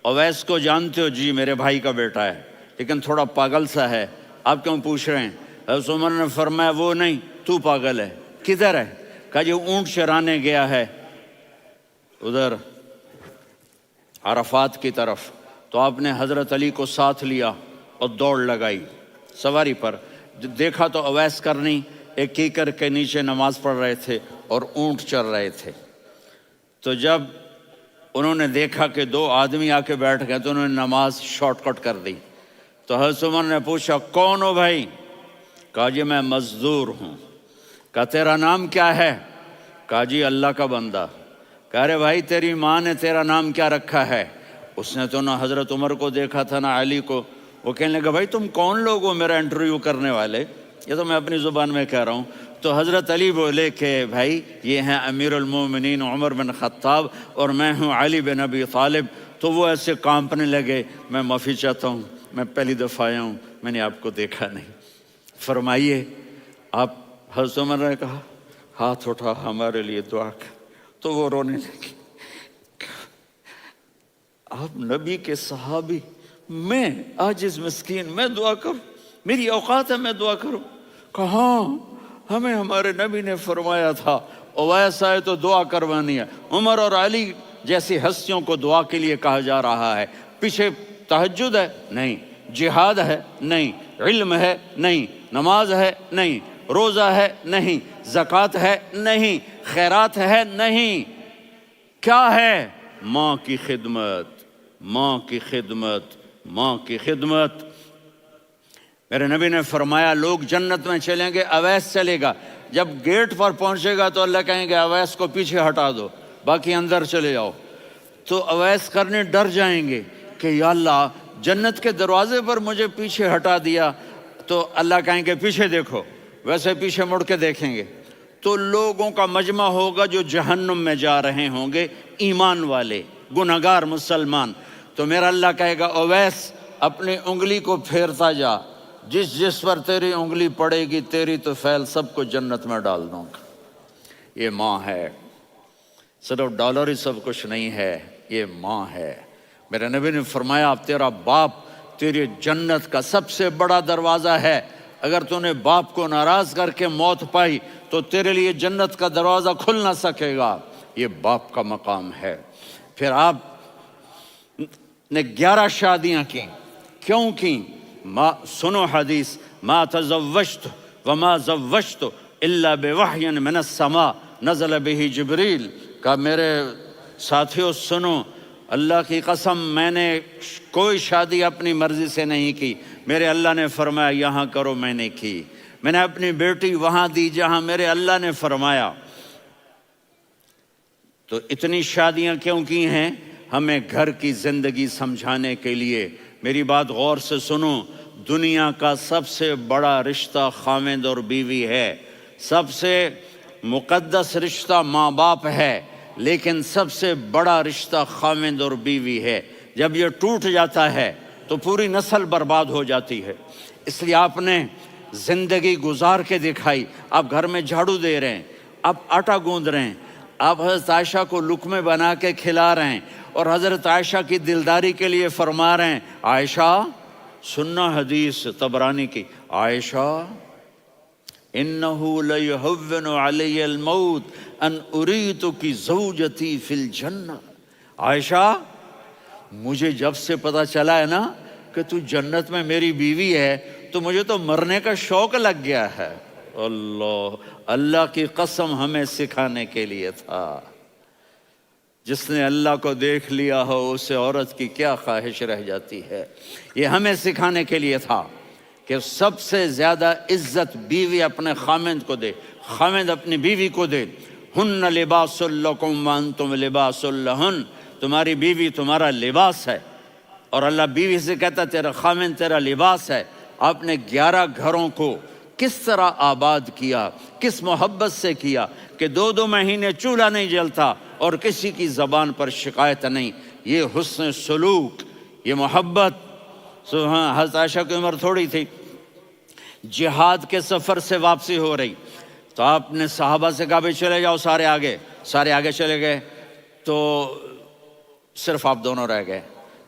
اویس کو جانتے ہو؟ جی میرے بھائی کا بیٹا ہے لیکن تھوڑا پاگل سا ہے، آپ کیوں پوچھ رہے ہیں؟ حضرت عمر نے فرمایا وہ نہیں، تو پاگل ہے۔ کدھر ہے؟ کہا جی اونٹ چرانے گیا ہے ادھر عرفات کی طرف۔ تو آپ نے حضرت علی کو ساتھ لیا اور دوڑ لگائی سواری پر۔ دیکھا تو اویس کرنی ایک کیکر کے نیچے نماز پڑھ رہے تھے اور اونٹ چر رہے تھے۔ تو جب انہوں نے دیکھا کہ 2 آدمی آ کے بیٹھ گئے تو انہوں نے نماز شارٹ کٹ کر دی۔ تو حضرت عمر نے پوچھا کون ہو بھائی؟ کہا جی میں مزدور ہوں۔ کہا تیرا نام کیا ہے؟ کہا جی اللہ کا بندہ۔ کہا رے بھائی تیری ماں نے تیرا نام کیا رکھا ہے؟ اس نے تو نہ حضرت عمر کو دیکھا تھا نہ علی کو۔ وہ کہنے لگا بھائی تم کون لوگ ہو میرا انٹرویو کرنے والے؟ یہ تو میں اپنی زبان میں کہہ رہا ہوں۔ تو حضرت علی بولے کہ بھائی یہ ہیں امیر المومنین عمر بن خطاب اور میں ہوں علی بن ابی طالب۔ تو وہ ایسے کانپنے لگے، میں معافی چاہتا ہوں، میں پہلی دفعہ آیا ہوں، میں نے آپ کو دیکھا نہیں۔ فرمائیے آپ، حضرت عمر نے کہا ہاتھ اٹھا ہمارے لیے دعا کر، تو وہ رونے لگی۔ آپ نبی کے صحابی، میں عاجز مسکین، میں دعا کروں؟ میری اوقات ہے میں دعا کروں؟ کہاں ہمیں ہمارے نبی نے فرمایا تھا اویس آئے تو دعا کروانی ہے۔ عمر اور علی جیسی ہستیوں کو دعا کے لیے کہا جا رہا ہے۔ پیچھے تہجد ہے؟ نہیں۔ جہاد ہے؟ نہیں۔ علم ہے؟ نہیں۔ نماز ہے؟ نہیں۔ روزہ ہے؟ نہیں۔ زکوٰۃ ہے؟ نہیں۔ خیرات ہے؟ نہیں۔ کیا ہے؟ ماں کی خدمت، ماں کی خدمت، ماں کی خدمت۔ میرے نبی نے فرمایا لوگ جنت میں چلیں گے، اویس چلے گا، جب گیٹ پر پہنچے گا تو اللہ کہیں گے اویس کو پیچھے ہٹا دو، باقی اندر چلے جاؤ۔ تو اویس کرنے ڈر جائیں گے کہ یا اللہ جنت کے دروازے پر مجھے پیچھے ہٹا دیا، تو اللہ کہیں گے پیچھے دیکھو، ویسے پیچھے مڑ کے دیکھیں گے تو لوگوں کا مجمع ہوگا جو جہنم میں جا رہے ہوں گے، ایمان والے، گنہگار مسلمان۔ تو میرا اللہ کہے گا اویس اپنی انگلی کو پھیرتا جا، جس جس پر تیری انگلی پڑے گی تیری تو فیل سب کو جنت میں ڈال دوں گا۔ یہ ماں ہے، صرف ڈالر ہی سب کچھ نہیں ہے، یہ ماں ہے۔ میرے نبی نے فرمایا تیرا باپ تیری جنت کا سب سے بڑا دروازہ ہے، اگر تو نے باپ کو ناراض کر کے موت پائی تو تیرے لیے جنت کا دروازہ کھل نہ سکے گا، یہ باپ کا مقام ہے۔ پھر آپ نے 11 شادیاں کی، کیوں کی؟ سنو حدیث، ما تزوجت وما زوجت الا بوحی من السماء نزل به جبریل۔ کہا میرے ساتھیوں سنو، اللہ کی قسم میں نے کوئی شادی اپنی مرضی سے نہیں کی، میرے اللہ نے فرمایا یہاں کرو، میں نے کی۔ میں نے اپنی بیٹی وہاں دی جہاں میرے اللہ نے فرمایا۔ تو اتنی شادیاں کیوں کی ہیں؟ ہمیں گھر کی زندگی سمجھانے کے لیے۔ میری بات غور سے سنو، دنیا کا سب سے بڑا رشتہ خاوند اور بیوی ہے، سب سے مقدس رشتہ ماں باپ ہے، لیکن سب سے بڑا رشتہ خاوند اور بیوی ہے۔ جب یہ ٹوٹ جاتا ہے تو پوری نسل برباد ہو جاتی ہے۔ اس لیے آپ نے زندگی گزار کے دکھائی۔ آپ گھر میں جھاڑو دے رہے ہیں، آپ آٹا گوندھ رہے ہیں، آپ حضرت عائشہ کو لقمے بنا کے کھلا رہے ہیں، اور حضرت عائشہ کی دلداری کے لیے فرما رہے ہیں عائشہ، سننا حدیث طبرانی کی، عائشہ انہو لیہون علی الموت ان اریتک زوجتی فی الجنہ۔ عائشہ مجھے جب سے پتا چلا ہے نا کہ تو جنت میں میری بیوی ہے تو مجھے تو مرنے کا شوق لگ گیا ہے۔ اللہ کی قسم ہمیں سکھانے کے لیے تھا۔ جس نے اللہ کو دیکھ لیا ہو اسے عورت کی کیا خواہش رہ جاتی ہے۔ یہ ہمیں سکھانے کے لیے تھا کہ سب سے زیادہ عزت بیوی اپنے خاوند کو دے، خاوند اپنی بیوی کو دے۔ ہن لباس لکم وانتم لباس لہن، تمہاری بیوی تمہارا لباس ہے، اور اللہ بیوی سے کہتا تیرا خاوند تیرا لباس ہے۔ آپ نے 11 گھروں کو کس طرح آباد کیا، کس محبت سے کیا کہ 2 مہینے چولہا نہیں جلتا اور کسی کی زبان پر شکایت نہیں۔ یہ حسن سلوک، یہ محبت۔ حضرت عائشہ کی عمر تھوڑی تھی، جہاد کے سفر سے واپسی ہو رہی، تو آپ نے صحابہ سے کہا بھی چلے جاؤ سارے آگے چلے گئے، تو صرف آپ دونوں رہ گئے۔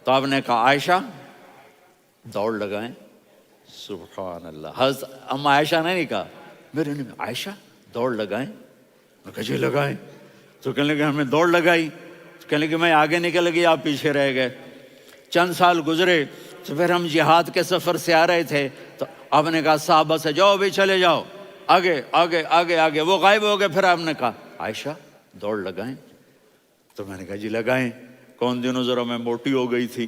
تو آپ نے کہا عائشہ دوڑ لگائیں۔ سبحان اللہ، حضرت اما عائشہ نے نہیں کہا، میرے نے عائشہ دوڑ لگائیں، میں کہا جی لگائیں۔ تو کہنے لگے ہمیں دوڑ لگائی، تو کہنے لگے میں آگے نکل گئی آپ پیچھے رہ گئے۔ چند سال گزرے تو پھر ہم جہاد کے سفر سے آ رہے تھے، تو آپ نے کہا صحابہ سے جاؤ بھی چلے جاؤ آگے آگے آگے آگے، وہ غائب ہو گئے۔ پھر آپ نے کہا عائشہ دوڑ لگائیں، تو میں نے کہا جی لگائیں۔ کون دنوں ذرا میں موٹی ہو گئی تھی،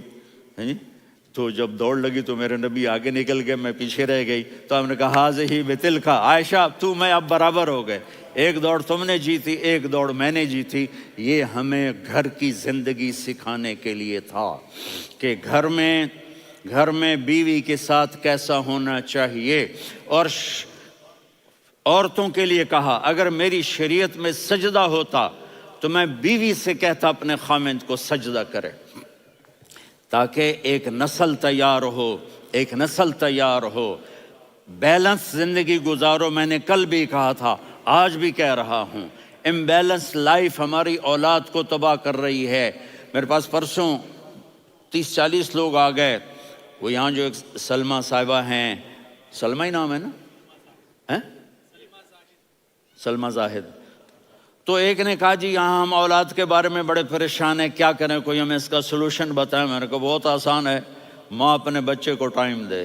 تو جب دوڑ لگی تو میرے نبی آگے نکل گئے، میں پیچھے رہ گئی۔ تو ہم نے کہا ہاذہ بتلک، عائشہ تو میں اب برابر ہو گئے، ایک دوڑ تم نے جیتی ایک دوڑ میں نے جیتی۔ یہ ہمیں گھر کی زندگی سکھانے کے لیے تھا کہ گھر میں بیوی کے ساتھ کیسا ہونا چاہیے۔ اور عورتوں کے لیے کہا اگر میری شریعت میں سجدہ ہوتا تو میں بیوی سے کہتا اپنے خاوند کو سجدہ کرے، تاکہ ایک نسل تیار ہو، بیلنس زندگی گزارو۔ میں نے کل بھی کہا تھا، آج بھی کہہ رہا ہوں، امبیلنس لائف ہماری اولاد کو تباہ کر رہی ہے۔ میرے پاس پرسوں 30-40 لوگ آ گئے، وہ یہاں جو ایک سلمہ صاحبہ ہیں، سلمہ ہی نام ہے نا، سلمہ زاہد. تو ایک نے کہا جی یہاں ہم اولاد کے بارے میں بڑے پریشان ہیں، کیا کریں، کوئی ہمیں اس کا سلوشن بتائیں. میں نے کہا بہت آسان ہے، ماں اپنے بچے کو ٹائم دے.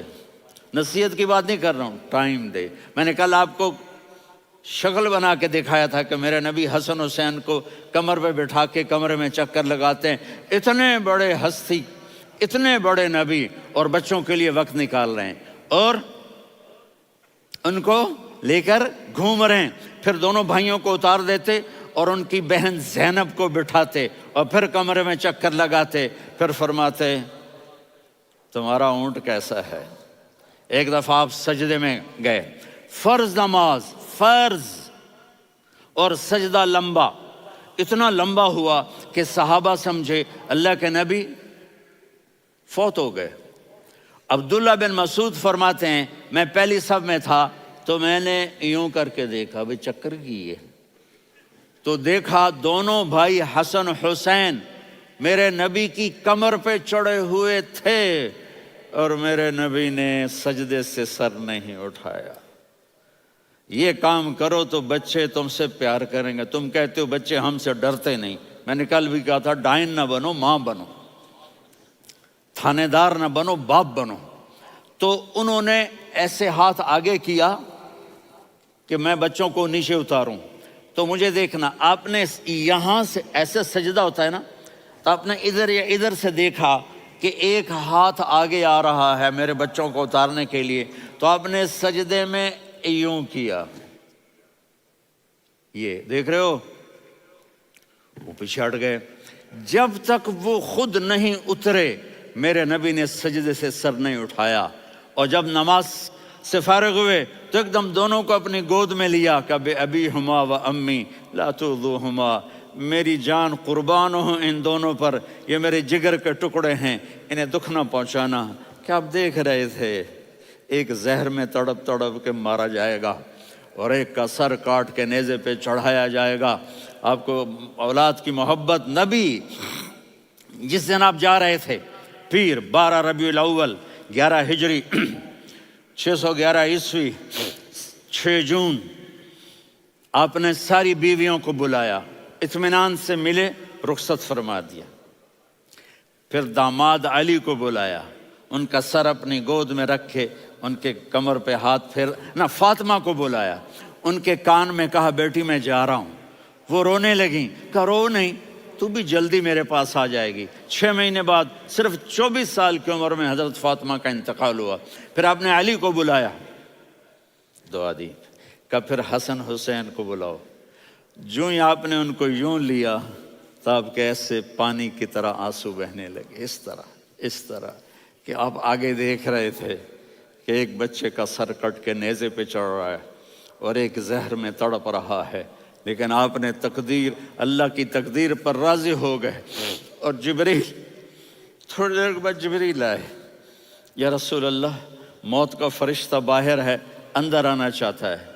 نصیحت کی بات نہیں کر رہا ہوں، ٹائم دے. میں نے کل آپ کو شکل بنا کے دکھایا تھا کہ میرے نبی حسن حسین کو کمر پہ بٹھا کے کمرے میں چکر لگاتے ہیں. اتنے بڑے ہستی، اتنے بڑے نبی، اور بچوں کے لیے وقت نکال رہے ہیں اور ان کو لے کر گھوم رہے ہیں. پھر دونوں بھائیوں کو اتار دیتے اور ان کی بہن زینب کو بٹھاتے اور پھر کمرے میں چکر لگاتے. پھر فرماتے تمہارا اونٹ کیسا ہے. ایک دفعہ آپ سجدے میں گئے، فرض نماز، فرض، اور سجدہ لمبا، اتنا لمبا ہوا کہ صحابہ سمجھے اللہ کے نبی فوت ہو گئے. عبداللہ بن مسعود فرماتے ہیں میں پہلی صف میں تھا تو میں نے یوں کر کے دیکھا، بھئی چکر کی ہے، تو دیکھا دونوں بھائی حسن حسین میرے نبی کی کمر پہ چڑھے ہوئے تھے اور میرے نبی نے سجدے سے سر نہیں اٹھایا. یہ کام کرو تو بچے تم سے پیار کریں گے. تم کہتے ہو بچے ہم سے ڈرتے نہیں. میں نے کل بھی کہا تھا ڈائن نہ بنو، ماں بنو، تھانے دار نہ بنو، باپ بنو. تو انہوں نے ایسے ہاتھ آگے کیا کہ میں بچوں کو نیچے اتاروں. تو مجھے دیکھنا، آپ نے یہاں سے ایسے سجدہ ہوتا ہے نا، تو آپ نے ادھر یا ادھر سے دیکھا کہ ایک ہاتھ آگے آ رہا ہے میرے بچوں کو اتارنے کے لیے، تو آپ نے سجدے میں یوں کیا. یہ دیکھ رہے ہو، وہ پیچھے ہٹ گئے. جب تک وہ خود نہیں اترے میرے نبی نے سجدے سے سر نہیں اٹھایا. اور جب نماز سے فارغ ہوئے تو ایک دم دونوں کو اپنی گود میں لیا کہ بے ابی ہما و امی لا تؤذوہما، میری جان قربان ہو ان دونوں پر، یہ میرے جگر کے ٹکڑے ہیں، انہیں دکھ نہ پہنچانا. کیا آپ دیکھ رہے تھے ایک زہر میں تڑپ تڑپ کے مارا جائے گا اور ایک کا سر کاٹ کے نیزے پہ چڑھایا جائے گا. آپ کو اولاد کی محبت. نبی جس دن آپ جا رہے تھے پیر 12 ربیع الاول 11 ہجری 611 عیسوی 6 جون، آپ نے ساری بیویوں کو بلایا، اطمینان سے ملے، رخصت فرما دیا. پھر داماد علی کو بلایا، ان کا سر اپنی گود میں رکھے، ان کے کمر پہ ہاتھ پھیر نہ. فاطمہ کو بلایا، ان کے کان میں کہا بیٹی میں جا رہا ہوں. وہ رونے لگیں، کہا رو نہیں، تو بھی جلدی میرے پاس آ جائے گی. 6 مہینے بعد صرف 24 سال کی عمر میں حضرت فاطمہ کا انتقال ہوا. پھر آپ نے علی کو بلایا، دعا دی. کہ پھر حسن حسین کو بلاؤ. جو ہی آپ نے ان کو یوں لیا تو آپ کے ایسے پانی کی طرح آنسو بہنے لگے، اس طرح کہ آپ آگے دیکھ رہے تھے کہ ایک بچے کا سر کٹ کے نیزے پہ چڑھ رہا ہے اور ایک زہر میں تڑپ رہا ہے. لیکن آپ نے تقدیر، اللہ کی تقدیر پر راضی ہو گئے. اور جبریل تھوڑی دیر کے بعد جبریل آئے، یا رسول اللہ موت کا فرشتہ باہر ہے، اندر آنا چاہتا ہے.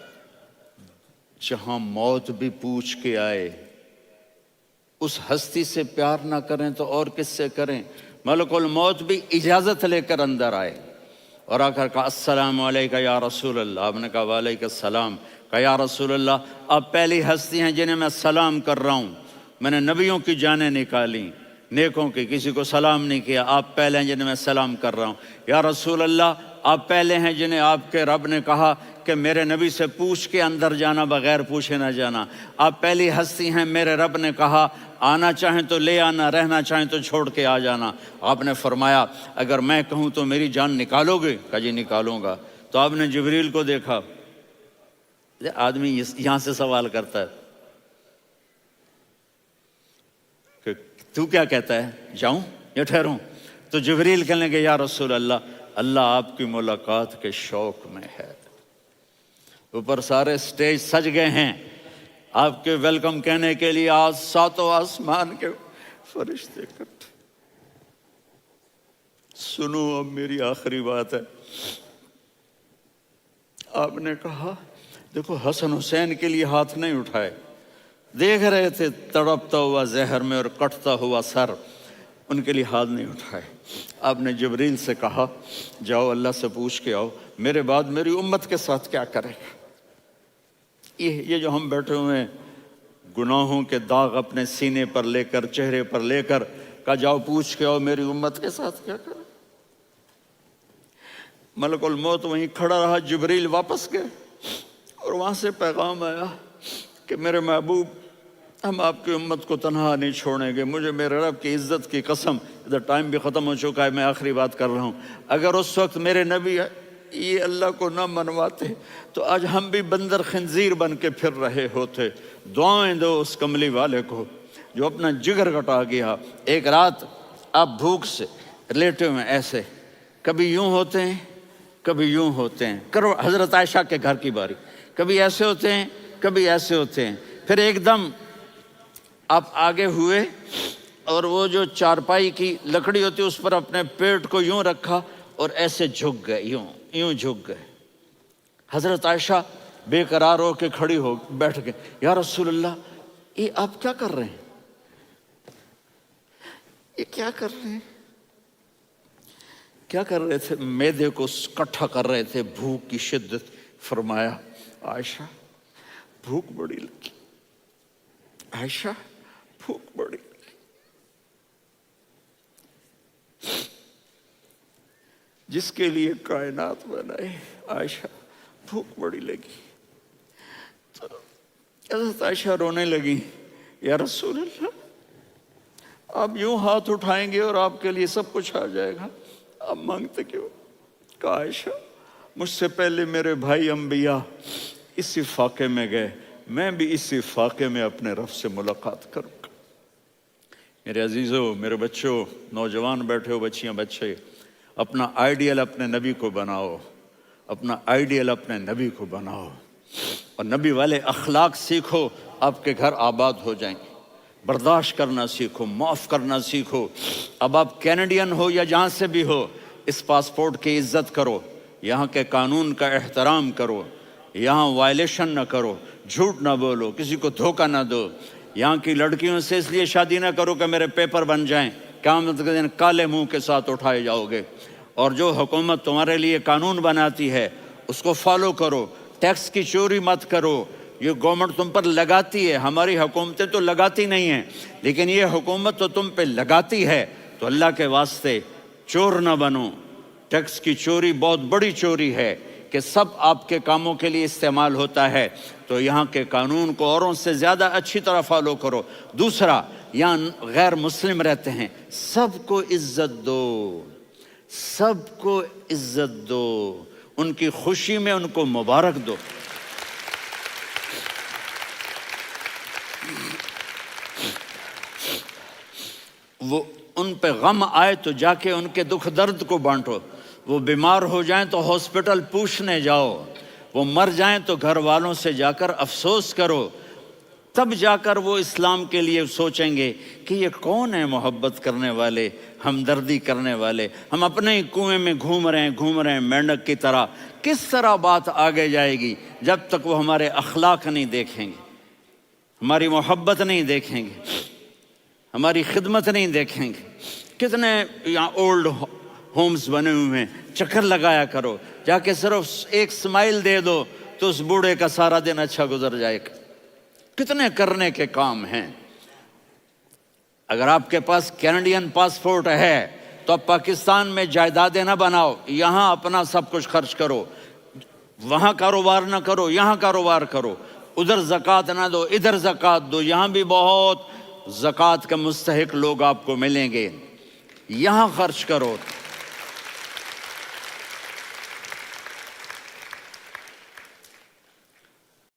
جہاں موت بھی پوچھ کے آئے، اس ہستی سے پیار نہ کریں تو اور کس سے کریں. ملک الموت بھی اجازت لے کر اندر آئے اور آ کر کہا السلام علیکہ یا رسول اللہ. آپ نے کہا وعلیکم السلام. کہا یا رسول اللہ آپ پہلی ہستی ہیں جنہیں میں سلام کر رہا ہوں. میں نے نبیوں کی جانیں نکالیں، نیکوں کی، کسی کو سلام نہیں کیا. آپ پہلے ہیں جنہیں میں سلام کر رہا ہوں. یا رسول اللہ آپ پہلے ہیں جنہیں آپ کے رب نے کہا کہ میرے نبی سے پوچھ کے اندر جانا، بغیر پوچھے نہ جانا. آپ پہلی ہستی ہیں میرے رب نے کہا آنا چاہیں تو لے آنا، رہنا چاہیں تو چھوڑ کے آ جانا. آپ نے فرمایا اگر میں کہوں تو میری جان نکالو گے؟ کہا جی نکالوں گا. تو آپ نے جبریل کو دیکھا. آدمی یہاں سے سوال کرتا ہے کہ تو کیا کہتا ہے، جاؤں یا ٹھہروں؟ تو جبریل کہنے لگے یا رسول اللہ اللہ آپ کی ملاقات کے شوق میں ہے. اوپر سارے سٹیج سج گئے ہیں آپ کے ویلکم کہنے کے لیے. آج 7 آسمان کے فرشتے اکٹھے. سنو اب میری آخری بات ہے. آپ نے کہا دیکھو حسن حسین کے لیے ہاتھ نہیں اٹھائے، دیکھ رہے تھے تڑپتا ہوا زہر میں اور کٹتا ہوا سر، ان کے لیے ہاتھ نہیں اٹھائے. آپ نے جبریل سے کہا جاؤ اللہ سے پوچھ کے آؤ میرے بعد میری امت کے ساتھ کیا کرے گا. یہ جو ہم بیٹھے ہوئے ہیں گناہوں کے داغ اپنے سینے پر لے کر چہرے پر لے کر کہا جاؤ پوچھ کے آؤ میری امت کے ساتھ کیا کریں. ملک الموت وہیں کھڑا رہا، جبریل واپس گئے اور وہاں سے پیغام آیا کہ میرے محبوب ہم آپ کی امت کو تنہا نہیں چھوڑیں گے. مجھے میرے رب کی عزت کی قسم، ادھر ٹائم بھی ختم ہو چکا ہے، میں آخری بات کر رہا ہوں، اگر اس وقت میرے نبی یہ اللہ کو نہ منواتے تو آج ہم بھی بندر خنزیر بن کے پھر رہے ہوتے. دعائیں دو اس کملی والے کو جو اپنا جگر کٹا گیا. ایک رات آپ بھوک سے لیٹے ہوئے ایسے، کبھی یوں ہوتے ہیں کبھی یوں ہوتے ہیں. کرو حضرت عائشہ کے گھر کی باری، کبھی ایسے ہوتے ہیں کبھی ایسے ہوتے ہیں. پھر ایک دم آپ آگے ہوئے اور وہ جو چارپائی کی لکڑی ہوتی اس پر اپنے پیٹ کو یوں رکھا اور ایسے جھک گئے، یوں جھک گئے. حضرت عائشہ بے قرار ہو کے کھڑی ہو بیٹھ گئے. یا رسول اللہ یہ آپ کیا کر رہے ہیں؟ یہ کیا کر رہے ہیں؟ کیا کر رہے تھے؟ معدے کو کٹھا کر رہے تھے، بھوک کی شدت. فرمایا عائشہ بھوک بڑی لگی، عائشہ بھوک بڑی لگی. جس کے لیے کائنات بنائے عائشہ بھوک بڑی لگی. تو حضرت عائشہ رونے لگی. یا رسول اللہ آپ یوں ہاتھ اٹھائیں گے اور آپ کے لیے سب کچھ آ جائے گا، آپ مانگتے کیوں؟ کہا عائشہ مجھ سے پہلے میرے بھائی انبیاء اسی فاقے میں گئے، میں بھی اسی فاقے میں اپنے رب سے ملاقات کروں گا. میرے عزیزوں، میرے بچوں، نوجوان بیٹھے ہو، بچیاں بچے، اپنا آئیڈیل اپنے نبی کو بناؤ، اپنا آئیڈیل اپنے نبی کو بناؤ اور نبی والے اخلاق سیکھو، آپ کے گھر آباد ہو جائیں گے. برداشت کرنا سیکھو، معاف کرنا سیکھو. اب آپ کینیڈین ہو یا جہاں سے بھی ہو، اس پاسپورٹ کی عزت کرو، یہاں کے قانون کا احترام کرو، یہاں وائلیشن نہ کرو، جھوٹ نہ بولو، کسی کو دھوکہ نہ دو. یہاں کی لڑکیوں سے اس لیے شادی نہ کرو کہ میرے پیپر بن جائیں، قیامت کے دن کالے منہ کے ساتھ اٹھائے جاؤ گے. اور جو حکومت تمہارے لیے قانون بناتی ہے اس کو فالو کرو. ٹیکس کی چوری مت کرو، یہ گورنمنٹ تم پر لگاتی ہے. ہماری حکومتیں تو لگاتی نہیں ہیں، لیکن یہ حکومت تو تم پہ لگاتی ہے. تو اللہ کے واسطے چور نہ بنو. ٹیکس کی چوری بہت بڑی چوری ہے کہ سب آپ کے کاموں کے لیے استعمال ہوتا ہے. تو یہاں کے قانون کو اوروں سے زیادہ اچھی طرح فالو کرو. دوسرا، یہاں غیر مسلم رہتے ہیں، سب کو عزت دو، سب کو عزت دو، ان کی خوشی میں ان کو مبارک دو. وہ ان پہ غم آئے تو جا کے ان کے دکھ درد کو بانٹو. وہ بیمار ہو جائیں تو ہاسپٹل پوچھنے جاؤ، وہ مر جائیں تو گھر والوں سے جا کر افسوس کرو. تب جا کر وہ اسلام کے لیے سوچیں گے کہ یہ کون ہے محبت کرنے والے، ہمدردی کرنے والے. ہم اپنے ہی کنویں میں گھوم رہے ہیں مینڈک کی طرح. کس طرح بات آگے جائے گی جب تک وہ ہمارے اخلاق نہیں دیکھیں گے، ہماری محبت نہیں دیکھیں گے، ہماری خدمت نہیں دیکھیں گے. کتنے یہاں اولڈ ہومز بنے ہوئے ہیں، چکر لگایا کرو، جا کے صرف ایک سمائل دے دو تو اس بوڑھے کا سارا دن اچھا گزر جائے گا. کتنے کرنے کے کام ہیں. اگر آپ کے پاس کینیڈین پاسپورٹ ہے تو اب پاکستان میں جائیدادیں نہ بناؤ، یہاں اپنا سب کچھ خرچ کرو. وہاں کاروبار نہ کرو، یہاں کاروبار کرو. ادھر زکوٰۃ نہ دو، ادھر زکوٰۃ دو. یہاں بھی بہت زکوٰۃ کے مستحق لوگ آپ کو ملیں گے. یہاں خرچ کرو.